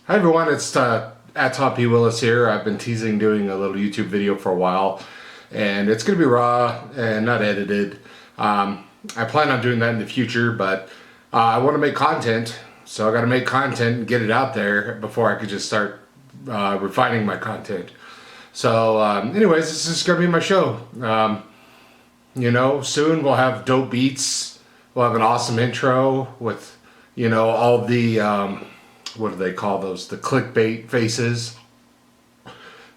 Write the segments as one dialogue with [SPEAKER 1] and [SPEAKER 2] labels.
[SPEAKER 1] Hi everyone, it's at Tom P. Willis here. I've been teasing doing a little YouTube video for a while, and it's going to be raw and not edited. I plan on doing that in the future, but I want to make content, so I got to make content and get it out there before I could just start refining my content. So, anyways, this is going to be my show. Soon we'll have dope beats. We'll have an awesome intro with, all the what do they call those? The clickbait faces.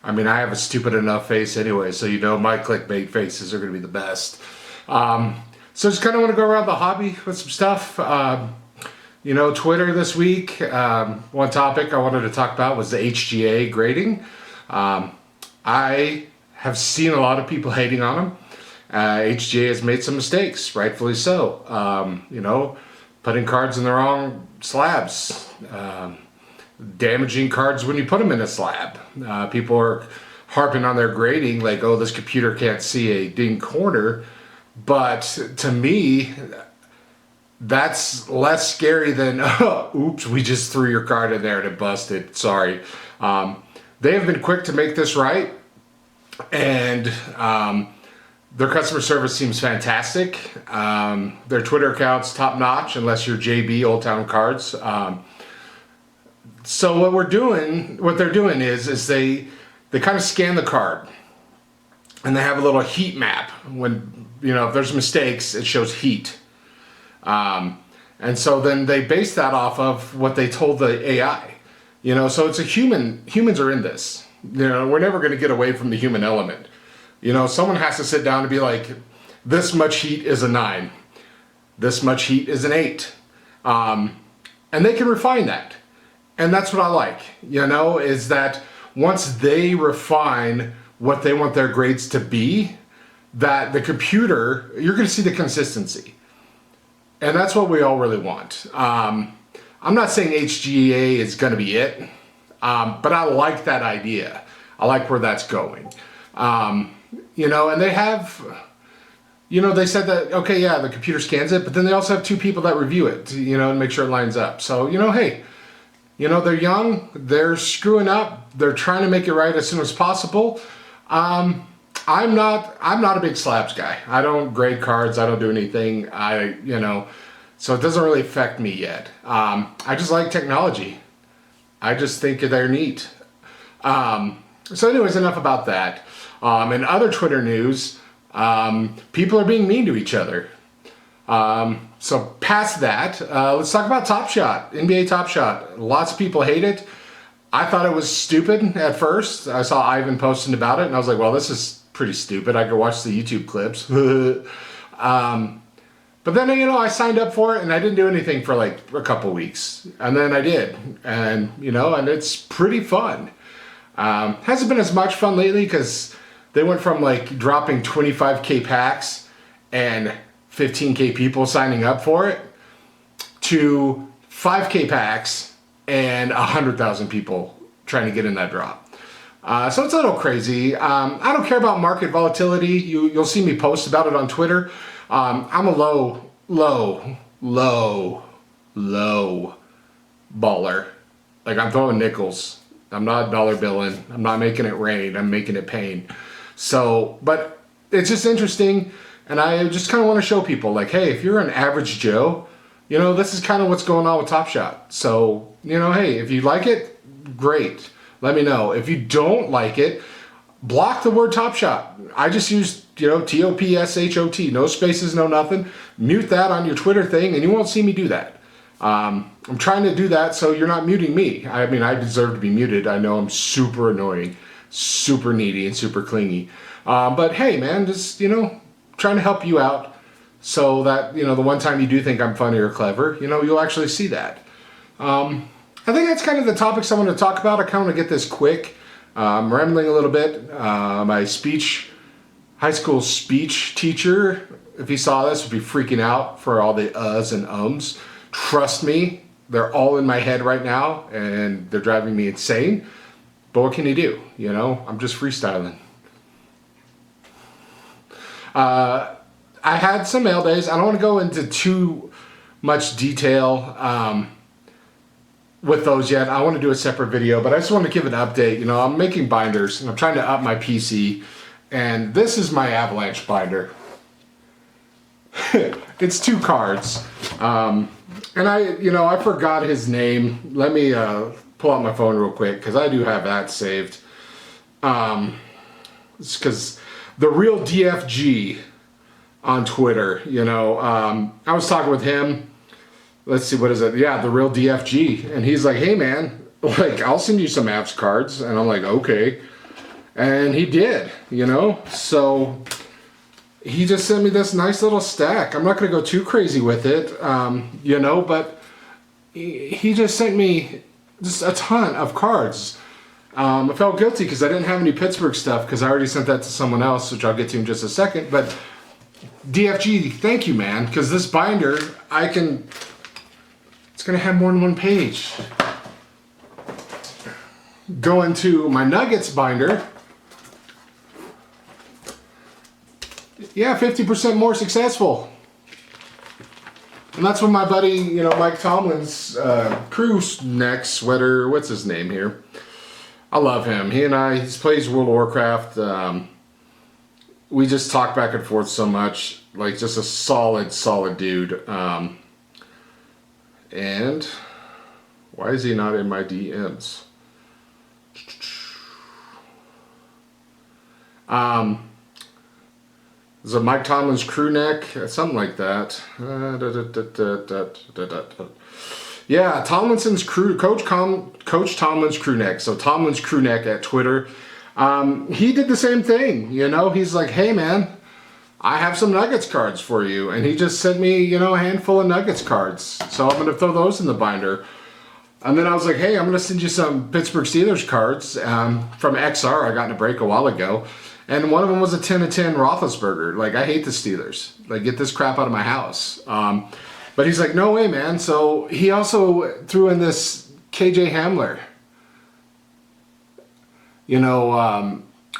[SPEAKER 1] I mean, I have a stupid enough face anyway, so my clickbait faces are going to be the best. So just kind of want to go around the hobby with some stuff. Twitter this week. One topic I wanted to talk about was the HGA grading. I have seen a lot of people hating on them. HGA has made some mistakes, rightfully so. Putting cards in the wrong slabs, damaging cards when you put them in a slab. People are harping on their grading like, oh, this computer can't see a ding corner. But to me, that's less scary than, oh, oops, we just threw your card in there and it busted. Sorry. They have been quick to make this right. And their customer service seems fantastic. Their Twitter account's top notch, unless you're JB Old Town Cards. So what they're doing is they kind of scan the card, and they have a little heat map. When if there's mistakes, it shows heat. And so then they base that off of what they told the AI. So it's a humans are in this. We're never going to get away from the human element. Someone has to sit down and be like, this much heat is a 9. This much heat is an 8. And they can refine that. And that's what I like, is that once they refine what they want their grades to be, that the computer, you're going to see the consistency. And that's what we all really want. I'm not saying HGA is going to be it, but I like that idea. I like where that's going. And they have, they said that, okay, yeah, the computer scans it, but then they also have 2 people that review it, and make sure it lines up. So, hey, they're young, they're screwing up, they're trying to make it right as soon as possible. I'm not a big slabs guy. I don't grade cards, I don't do anything, so it doesn't really affect me yet. I just like technology. I just think they're neat. So anyways, enough about that. In other Twitter news, people are being mean to each other. So past that, let's talk about Top Shot, NBA Top Shot. Lots of people hate it. I thought it was stupid at first. I saw Ivan posting about it, and I was like, well, this is pretty stupid. I could watch the YouTube clips. But then, I signed up for it, and I didn't do anything for like a couple weeks. And then I did. And, and it's pretty fun. Hasn't been as much fun lately because they went from like dropping 25K packs and 15K people signing up for it to 5K packs and 100,000 people trying to get in that drop. So it's a little crazy. I don't care about market volatility. You'll see me post about it on Twitter. I'm a low baller. Like, I'm throwing nickels. I'm not dollar billing. I'm not making it rain. I'm making it pain. So, but it's just interesting. And I just kind of want to show people like, hey, if you're an average Joe, this is kind of what's going on with Top Shot. So, hey, if you like it, great. Let me know. If you don't like it, block the word Top Shot. I just used, TOPSHOT. No spaces, no nothing. Mute that on your Twitter thing and you won't see me do that. I'm trying to do that so you're not muting me. I mean, I deserve to be muted. I know I'm super annoying, super needy, and super clingy. But hey, man, just, trying to help you out so that, the one time you do think I'm funny or clever, you'll actually see that. I think that's kind of the topics I want to talk about. I kind of want to get this quick. I'm rambling a little bit. My high school speech teacher, if he saw this, would be freaking out for all the uhs and ums. Trust me, they're all in my head right now, and they're driving me insane. But what can you do? I'm just freestyling. I had some mail days. I don't want to go into too much detail. with those yet. I want to do a separate video, but I just want to give an update. You know, I'm making binders and I'm trying to up my PC, and this is my Avalanche binder. It's 2 cards. And I forgot his name. Let me pull out my phone real quick because I do have that saved. It's because the real DFG on Twitter, I was talking with him. Let's see, what is it? Yeah, the real DFG. And he's like, hey man, like, I'll send you some Avs cards. And I'm like, okay. And he did, so he just sent me this nice little stack. I'm not going to go too crazy with it, but he just sent me just a ton of cards. I felt guilty because I didn't have any Pittsburgh stuff because I already sent that to someone else, which I'll get to in just a second. But DFG, thank you, man, because this binder, it's going to have more than 1 page. Go into my Nuggets binder. Yeah, 50% more successful. And that's what my buddy, Mike Tomlin's crew neck sweater, what's his name here? I love him. He plays World of Warcraft. We just talk back and forth so much. Like, just a solid dude. And why is he not in my DMs? Is it Mike Tomlin's crew neck? Something like that. Yeah, Tomlinson's crew, Coach Tomlin's crew neck. So Tomlin's crew neck at Twitter. He did the same thing. He's like, hey man, I have some Nuggets cards for you. And he just sent me, a handful of Nuggets cards. So I'm going to throw those in the binder. And then I was like, hey, I'm going to send you some Pittsburgh Steelers cards from XR. I got in a break a while ago. And one of them was a 10 of 10 Roethlisberger. Like, I hate the Steelers. Like, get this crap out of my house. But he's like, no way, man. So he also threw in this KJ Hamler,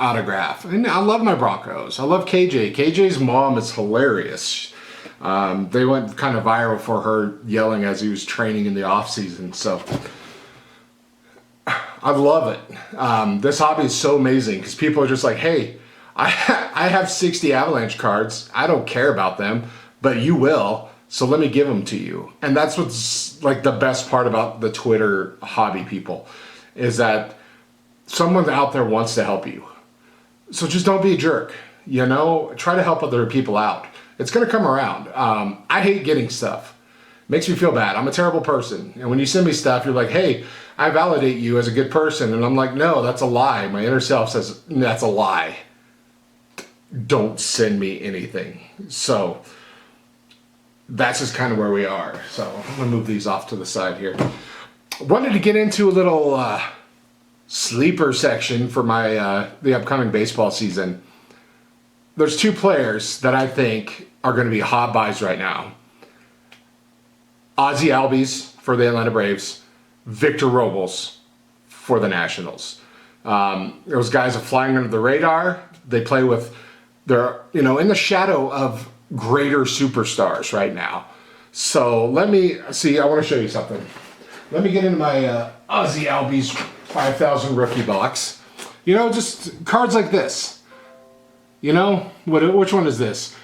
[SPEAKER 1] autograph. And I love my Broncos. I love KJ. KJ's mom is hilarious. They went kind of viral for her yelling as he was training in the off season. So I love it. This hobby is so amazing because people are just like, hey, I have 60 Avalanche cards. I don't care about them, but you will. So let me give them to you. And that's what's like the best part about the Twitter hobby people is that someone out there wants to help you. So just don't be a jerk, try to help other people out. It's going to come around. I hate getting stuff. Makes me feel bad. I'm a terrible person. And when you send me stuff, you're like, hey, I validate you as a good person. And I'm like, no, that's a lie. My inner self says, that's a lie. Don't send me anything. So that's just kind of where we are. So I'm going to move these off to the side here. Wanted to get into a little sleeper section for my the upcoming baseball season. There's 2 players that I think are going to be hot buys right now. Ozzie Albies for the Atlanta Braves, Victor Robles for the Nationals. Those guys are flying under the radar. They play with, they're, in the shadow of greater superstars right now. So let me see, I want to show you something. Let me get into my Ozzie Albies 5,000 rookie box. Just cards like this. Which one is this?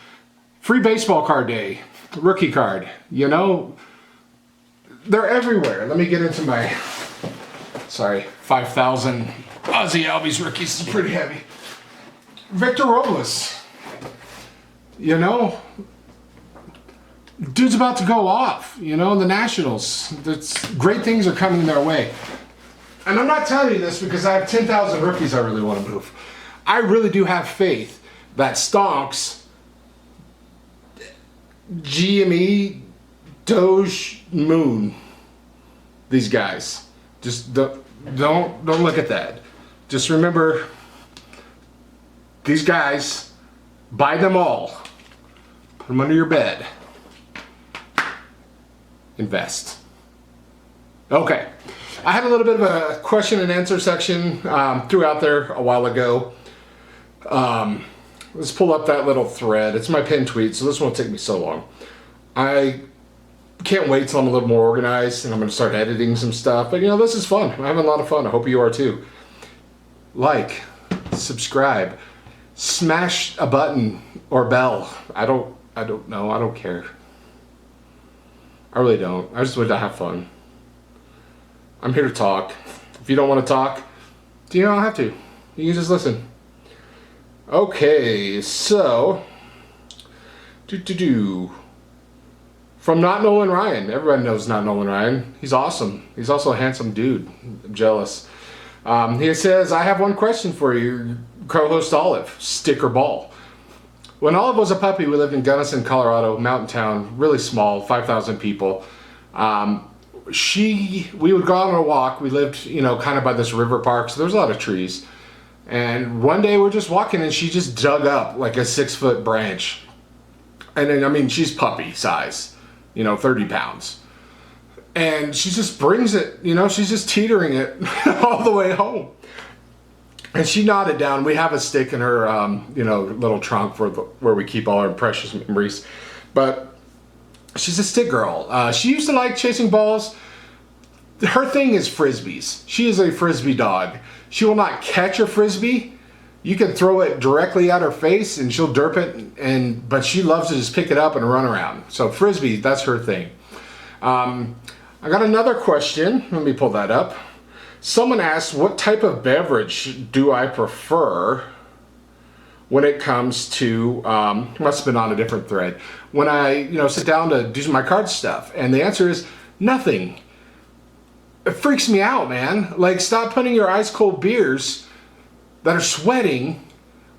[SPEAKER 1] Free baseball card day, rookie card. They're everywhere. Let me get into my, 5,000 Ozzie Albies rookies. This is pretty heavy. Victor Robles. Dude's about to go off, in the Nationals. Great things are coming their way. And I'm not telling you this because I have 10,000 rookies I really want to move. I really do have faith that Stonks, GME, Doge, Moon, these guys, just don't look at that. Just remember, these guys, buy them all, put them under your bed, invest. Okay, I had a little bit of a question and answer section threw out there a while ago. Let's pull up that little thread. It's my pinned tweet, so this won't take me so long. I can't wait till I'm a little more organized and I'm going to start editing some stuff. But, you know, this is fun. I'm having a lot of fun. I hope you are too. Like, subscribe, smash a button or bell. I don't know. I don't care. I really don't. I just want to have fun. I'm here to talk. If you don't want to talk, you don't have to. You can just listen. Okay, so from Not Nolan Ryan. Everybody knows Not Nolan Ryan. He's awesome. He's also a handsome dude. I'm jealous. He says, I have one question for you, co-host Olive, stick or ball. When Olive was a puppy, we lived in Gunnison, Colorado, mountain town, really small, 5,000 people. We would go on a walk. We lived, you know, kind of by this river park, so there was a lot of trees. And one day we're just walking and she just dug up like a 6-foot branch. And then, I mean, she's puppy size, you know, 30 pounds. And she just brings it, you know, she's just teetering it all the way home. And she nodded down. We have a stick in her, you know, little trunk where we keep all our precious memories. But she's a stick girl. She used to like chasing balls. Her thing is frisbees. She is a frisbee dog. She will not catch a frisbee. You can throw it directly at her face and she'll derp it. But she loves to just pick it up and run around. So frisbee, that's her thing. I got another question. Let me pull that up. Someone asked, what type of beverage do I prefer when it comes to, must have been on a different thread, when I, you know, sit down to do my card stuff? And the answer is nothing. It freaks me out, man. Like, stop putting your ice cold beers that are sweating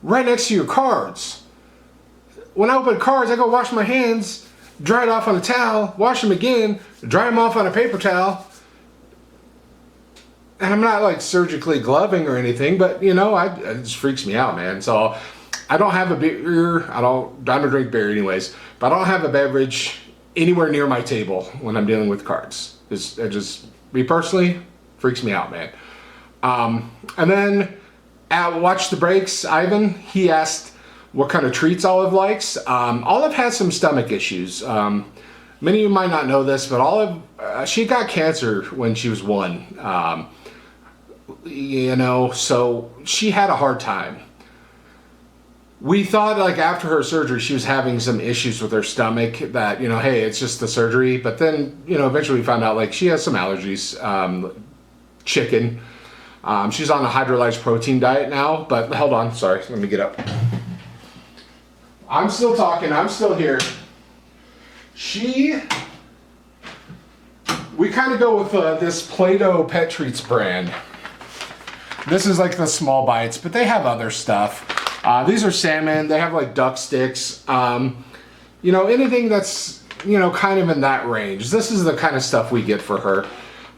[SPEAKER 1] right next to your cards. When I open cards, I go wash my hands, dry it off on a towel, wash them again, dry them off on a paper towel. And I'm not like surgically gloving or anything, but you know, it just freaks me out, man. So I don't have a beer. I don't drink beer anyways, but I don't have a beverage anywhere near my table when I'm dealing with cards. It just me personally freaks me out, man. And then at Watch the Breaks, Ivan, he asked what kind of treats Olive likes. Olive has some stomach issues. Many of you might not know this, but Olive, she got cancer when she was 1. You know, so she had a hard time. We thought like after her surgery she was having some issues with her stomach that, you know, hey, it's just the surgery. But then, you know, eventually we found out like she has some allergies, chicken. She's on a hydrolyzed protein diet now, but hold on, sorry, let me get up. I'm still talking, I'm still here. We kind of go with this Play-Doh Pet Treats brand. This is like the small bites, but they have other stuff. These are salmon. They have like duck sticks. You know, anything that's, you know, kind of in that range. This is the kind of stuff we get for her.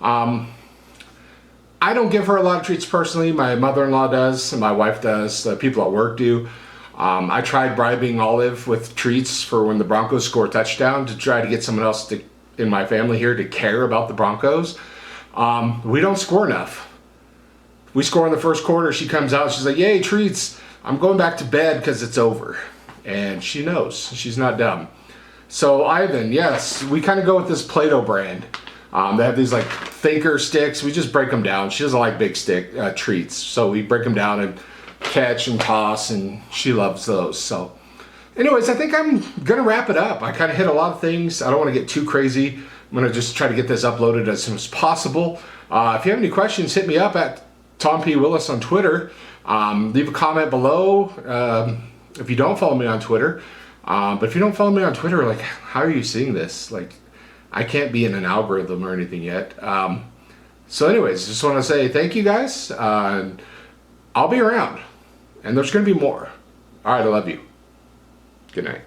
[SPEAKER 1] I don't give her a lot of treats personally. My mother-in-law does, and my wife does. The people at work do. I tried bribing Olive with treats for when the Broncos score a touchdown to try to get someone else in my family here to care about the Broncos. We don't score enough. We score in the first quarter, she comes out, she's like, yay, treats. I'm going back to bed because it's over. And she knows, she's not dumb. So Ivan, yes, we kind of go with this Play-Doh brand. They have these like thinker sticks, we just break them down. She doesn't like big stick treats, so we break them down and catch and toss, and she loves those. So anyways, I think I'm gonna wrap it up. I kind of hit a lot of things. I don't want to get too crazy. I'm gonna just try to get this uploaded as soon as possible. If you have any questions, hit me up at Tom P. Willis on Twitter. Leave a comment below if you don't follow me on Twitter. But if you don't follow me on Twitter, like, how are you seeing this? Like, I can't be in an algorithm or anything yet. So anyways, just want to say thank you guys. I'll be around, and there's going to be more. All right, I love you. Good night.